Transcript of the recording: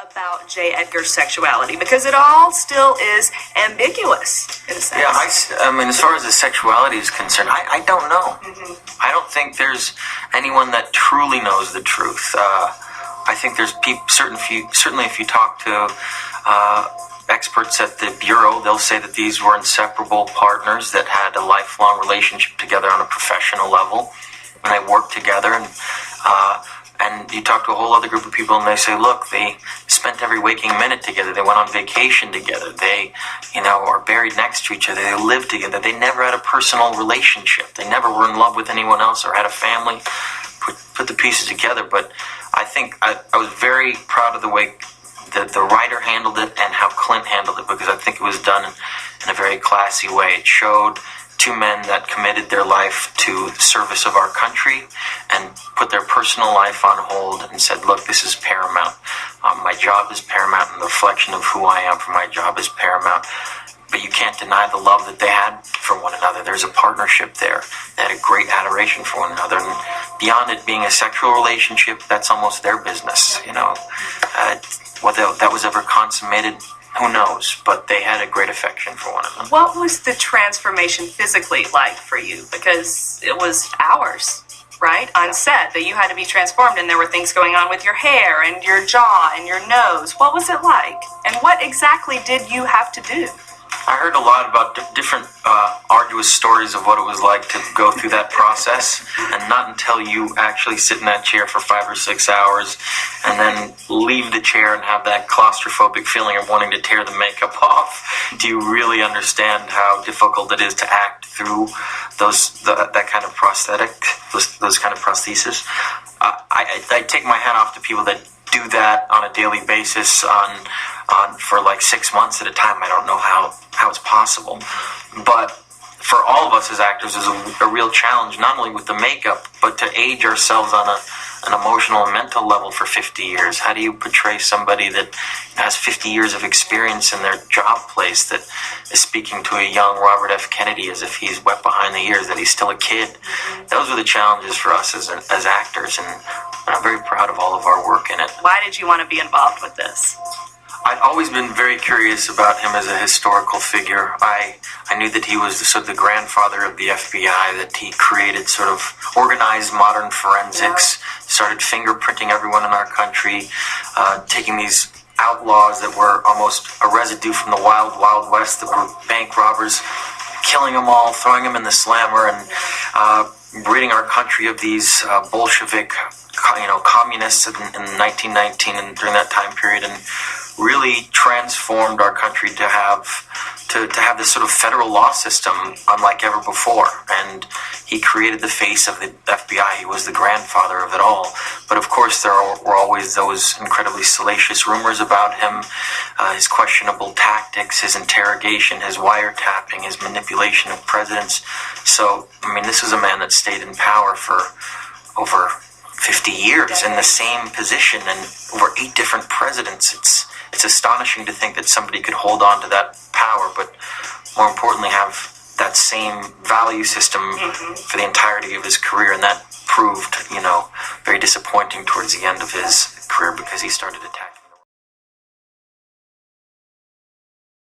about J. Edgar's sexuality? Because it all still is ambiguous in a sense. Yeah, I mean, as far as his sexuality is concerned, I don't know. I don't think there's anyone that truly knows the truth. I think there's certainly if you talk to experts at the Bureau, they'll say that these were inseparable partners that had a lifelong relationship together on a professional level, and they worked together. And you talk to a whole other group of people, and they say, look, they spent every waking minute together. They went on vacation together. They, are buried next to each other. They lived together. They never had a personal relationship. They never were in love with anyone else or had a family. Put the pieces together. But I think I was very proud of the way that the writer handled it and how Clint handled it, because I think it was done in a very classy way. It showed two men that committed their life to the service of our country and put their personal life on hold and said, look, this is paramount. My job is paramount, and the reflection of who I am for my job is paramount. But you can't deny the love that they had for one another. There's a partnership there. They had a great adoration for one another. And beyond it being a sexual relationship, that's almost their business. Whether that was ever consummated, who knows? But they had a great affection for one another. What was the transformation physically like for you? Because it was hours, right, on set that you had to be transformed, and there were things going on with your hair and your jaw and your nose. What was it like? And what exactly did you have to do? I heard a lot about different arduous stories of what it was like to go through that process, and not until you actually sit in that chair for 5 or 6 hours and then leave the chair and have that claustrophobic feeling of wanting to tear the makeup off do you really understand how difficult it is to act through that kind of prosthetic, those kind of prosthesis. I take my hat off to people that do that on a daily basis for like 6 months at a time. I don't know how it's possible. But for all of us as actors, is a real challenge, not only with the makeup, but to age ourselves on an emotional and mental level for 50 years. How do you portray somebody that has 50 years of experience in their job place that is speaking to a young Robert F. Kennedy as if he's wet behind the ears, that he's still a kid? Those are the challenges for us as actors, and I'm very proud of all of our work in it. Why did you want to be involved with this? I'd always been very curious about him as a historical figure. I knew that he was sort of the grandfather of the FBI, that he created sort of organized modern forensics, started fingerprinting everyone in our country, taking these outlaws that were almost a residue from the wild, wild west, that were bank robbers, killing them all, throwing them in the slammer, and ridding our country of these Bolshevik, communists in 1919 and during that time period, and really transformed our country to have this sort of federal law system unlike ever before. And he created the face of the FBI. He was the grandfather of it all. But of course, there were always those incredibly salacious rumors about him, his questionable tactics, his interrogation, his wiretapping, his manipulation of presidents. So, this is a man that stayed in power for over 50 years in the same position, and over 8 different presidents. It's astonishing to think that somebody could hold on to that power, but more importantly have that same value system for the entirety of his career. And that proved, very disappointing towards the end of his career, because he started attacking